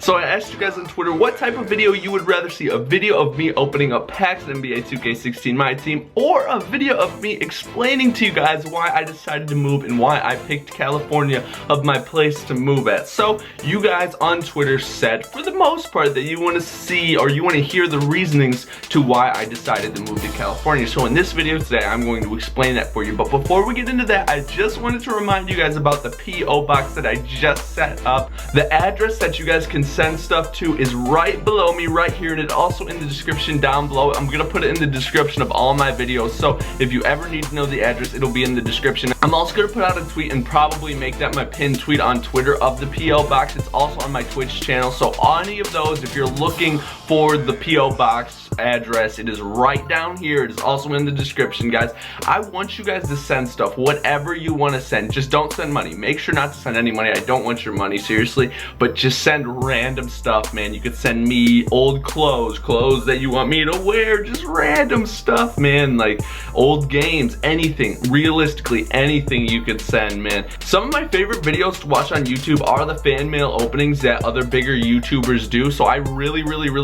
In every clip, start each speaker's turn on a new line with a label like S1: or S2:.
S1: So I asked you guys on Twitter what type of video you would rather see, a video of me opening up packs in NBA 2K16 My Team, or a video of me explaining to you guys why I decided to move and why I picked California of my place to move at. So you guys on Twitter said, for the most part, that you want to see or you want to hear the reasonings to why I decided to move to California. So in this video today, I'm going to explain that for you. But before we get into that, I just wanted to remind you guys about the P.O. box that I just set up. The address that you guys can send stuff to is right below me right here, and it's also in the description down below. I'm gonna put it in the description of all my videos, so if you ever need to know the address, it'll be in the description. I'm also gonna put out a tweet and probably make that my pinned tweet on Twitter of the P.O. box. It's also on my Twitch channel, so on any of those, if you're looking for the P.O. box address, it is right down here. It is also in the description, guys. I want you guys to send stuff, whatever you want to send. Just don't send money. Make sure not to send any money. I don't want your money, seriously, but just send random stuff, man. You could send me old clothes that you want me to wear, just random stuff, man, like old games, anything, realistically anything you could send, man. Some of my favorite videos to watch on YouTube are the fan mail openings that other bigger YouTubers do, so I really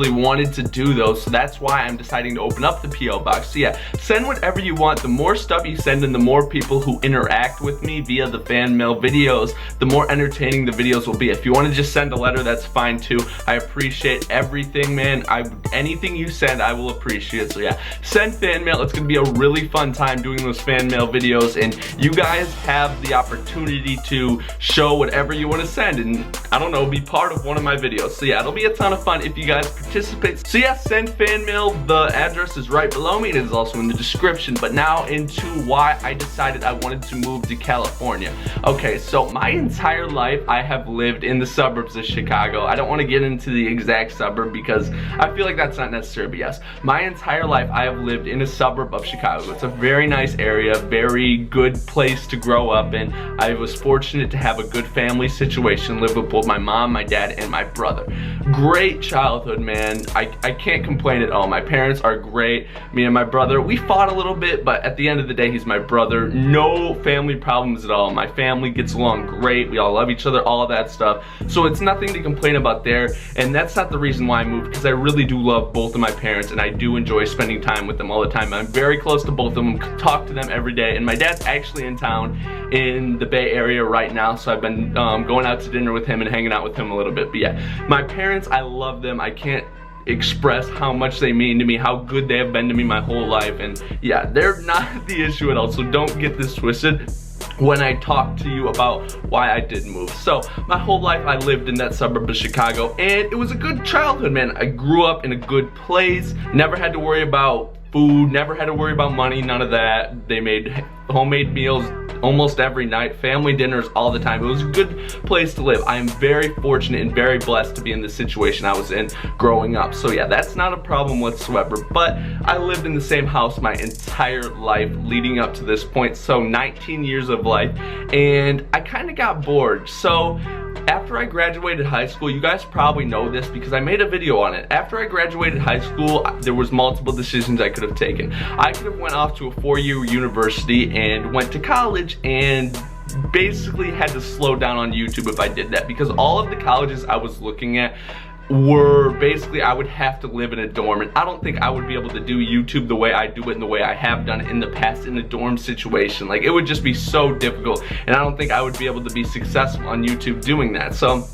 S1: wanted to do those, so that's why I'm deciding to open up the P.O. box. So yeah, send whatever you want. The more stuff you send and the more people who interact with me via the fan mail videos, the more entertaining the videos will be. If you want to just send a letter, that's fine too. I appreciate everything, man. Anything you send, I will appreciate. So yeah, send fan mail. It's gonna be a really fun time doing those fan mail videos, and you guys have the opportunity to show whatever you want to send and, I don't know, be part of one of my videos. So yeah, it'll be a ton of fun if you guys participate. So yeah, send fan mail. The address is right below me. It is also in the description. But now into why I decided I wanted to move to California. Okay, so my entire life I have lived in the suburbs of Chicago. I don't want to get into the exact suburb because I feel like that's not necessary, but yes, my entire life I have lived in a suburb of Chicago. It's a very nice area, very good place to grow up in. I was fortunate to have a good family situation, live with both my mom, my dad, and my brother. Great childhood, man. I can't complain at all. My parents are great. Me and my brother, we fought a little bit, but at the end of the day, he's my brother. No family problems at all. My family gets along great. We all love each other, all of that stuff. So it's nothing to complain about there, and that's not the reason why I moved, because I really do love both of my parents, and I do enjoy spending time with them all the time. I'm very close to both of them, talk to them every day, and my dad's actually in town in the Bay Area right now, so I've been going out to dinner with him and hanging out with him a little bit. But yeah, my parents, I love them. I can't express how much they mean to me, how good they have been to me my whole life, and yeah, they're not the issue at all, so don't get this twisted when I talk to you about why I did move. So my whole life I lived in that suburb of Chicago, and it was a good childhood, man. I grew up in a good place, never had to worry about food, never had to worry about money, none of that. They made homemade meals almost every night, family dinners all the time. It was a good place to live. I am very fortunate and very blessed to be in the situation I was in growing up. So yeah, that's not a problem whatsoever, but I lived in the same house my entire life leading up to this point, so 19 years of life, and I kind of got bored. So after I graduated high school, you guys probably know this because I made a video on it. After I graduated high school, there was multiple decisions I could have taken. I could have went off to a 4-year university and went to college and basically had to slow down on YouTube if I did that, because all of the colleges I was looking at were basically, I would have to live in a dorm, and I don't think I would be able to do YouTube the way I do it and the way I have done it in the past in a dorm situation. Like, it would just be so difficult, and I don't think I would be able to be successful on YouTube doing that. So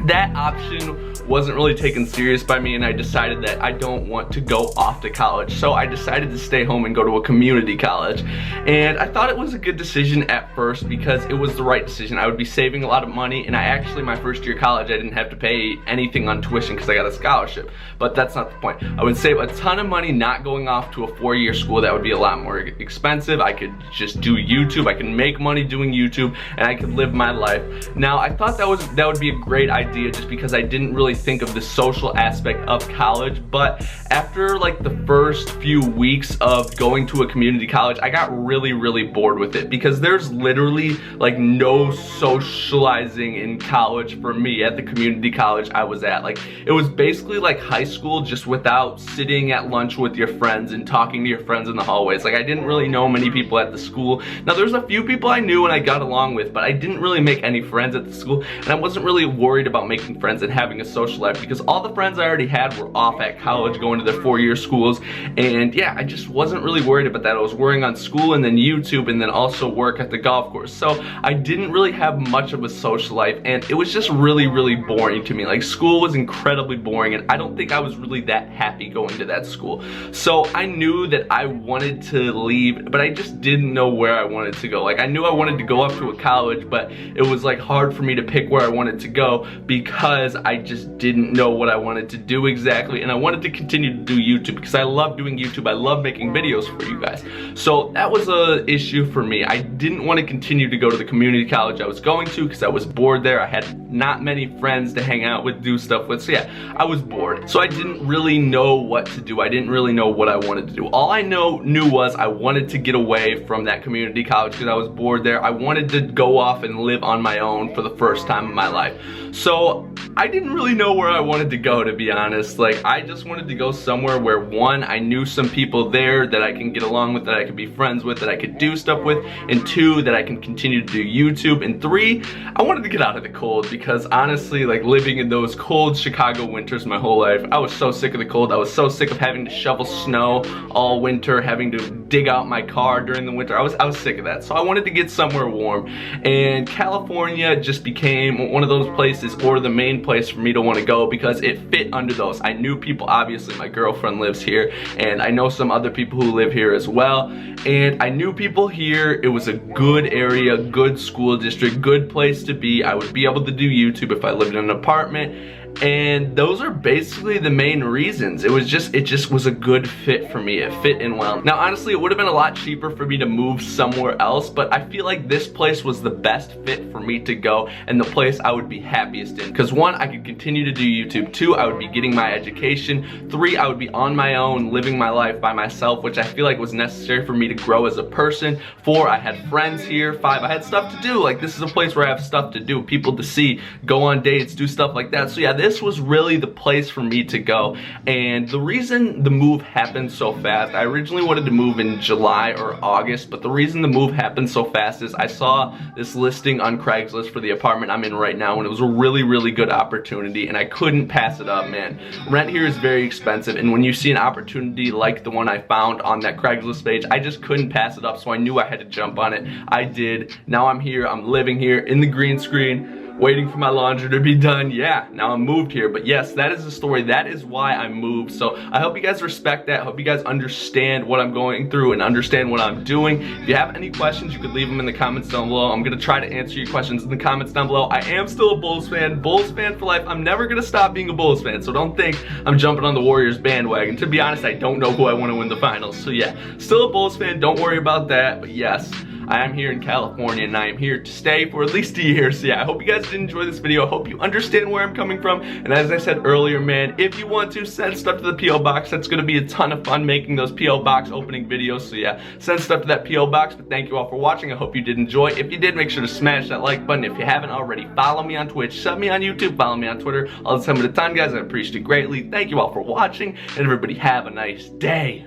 S1: that option wasn't really taken serious by me, and I decided that I don't want to go off to college. So I decided to stay home and go to a community college, and I thought it was a good decision at first because it was the right decision. I would be saving a lot of money, and I actually, my first year of college, I didn't have to pay anything on tuition because I got a scholarship, but that's not the point. I would save a ton of money not going off to a 4-year school. That would be a lot more expensive. I could just do YouTube, I can make money doing YouTube, and I could live my life. Now, I thought that would be a great idea just because I didn't really think of the social aspect of college, but after like the first few weeks of going to a community college, I got really bored with it because there's literally like no socializing in college for me at the community college I was at. Like, it was basically like high school, just without sitting at lunch with your friends and talking to your friends in the hallways. Like, I didn't really know many people at the school. Now, there's a few people I knew and I got along with, but I didn't really make any friends at the school, and I wasn't really worried about about making friends and having a social life, because all the friends I already had were off at college going to their 4-year schools. And yeah, I just wasn't really worried about that. I was worrying on school and then YouTube and then also work at the golf course. So I didn't really have much of a social life, and it was just really boring to me. Like, school was incredibly boring, and I don't think I was really that happy going to that school. So I knew that I wanted to leave, but I just didn't know where I wanted to go. Like, I knew I wanted to go up to a college, but it was like hard for me to pick where I wanted to go because I just didn't know what I wanted to do exactly. And I wanted to continue to do YouTube because I love doing YouTube. I love making videos for you guys. So that was a issue for me. I didn't want to continue to go to the community college I was going to because I was bored there. I had not many friends to hang out with, do stuff with. So yeah, I was bored. So I didn't really know what to do. I didn't really know what I wanted to do. All I knew was I wanted to get away from that community college because I was bored there. I wanted to go off and live on my own for the first time in my life. So I didn't really know where I wanted to go, to be honest. Like, I just wanted to go somewhere where, one, I knew some people there that I can get along with, that I could be friends with, that I could do stuff with, and two, that I can continue to do YouTube, and three, I wanted to get out of the cold because honestly, like, living in those cold Chicago winters my whole life, I was so sick of the cold. I was so sick of having to shovel snow all winter, having to dig out my car during the winter. I was sick of that. So I wanted to get somewhere warm, and California just became one of those places, or the main place for me to want to go, because it fit under those. I knew people. Obviously my girlfriend lives here, and I know some other people who live here as well, and I knew people here. It was a good area, good school district, good place to be. I would be able to do YouTube if I lived in an apartment. And those are basically the main reasons. It just was a good fit for me. It fit in well. Now, honestly, it would have been a lot cheaper for me to move somewhere else, but I feel like this place was the best fit for me to go and the place I would be happiest in. Because one, I could continue to do YouTube. Two, I would be getting my education. Three, I would be on my own, living my life by myself, which I feel like was necessary for me to grow as a person. Four, I had friends here. Five, I had stuff to do. Like, this is a place where I have stuff to do, people to see, go on dates, do stuff like that. So yeah, this was really the place for me to go. And the reason the move happened so fast, I originally wanted to move in July or August, but the reason the move happened so fast is I saw this listing on Craigslist for the apartment I'm in right now, and it was a really good opportunity, and I couldn't pass it up, man. Rent here is very expensive, and when you see an opportunity like the one I found on that Craigslist page, I just couldn't pass it up, so I knew I had to jump on it. I did. Now I'm here, I'm living here in the green screen, waiting for my laundry to be done. Yeah, now I'm moved here. But yes, that is the story. That is why I moved. So I hope you guys respect that. I hope you guys understand what I'm going through and understand what I'm doing. If you have any questions, you could leave them in the comments down below. I'm gonna try to answer your questions in the comments down below. I am still a Bulls fan. Bulls fan for life. I'm never gonna stop being a Bulls fan, so don't think I'm jumping on the Warriors bandwagon. To be honest, I don't know who I want to win the finals. So yeah, still a Bulls fan. Don't worry about that. But yes, I am here in California, and I am here to stay for at least a year. So yeah, I hope you guys did enjoy this video. I hope you understand where I'm coming from. And as I said earlier, man, if you want to, send stuff to the P.O. box. That's gonna be a ton of fun making those P.O. box opening videos. So yeah, send stuff to that P.O. box. But thank you all for watching. I hope you did enjoy. If you did, make sure to smash that like button. If you haven't already, follow me on Twitch, sub me on YouTube, follow me on Twitter. All the time at a time, guys. I appreciate it greatly. Thank you all for watching, and everybody have a nice day.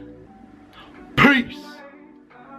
S1: Peace.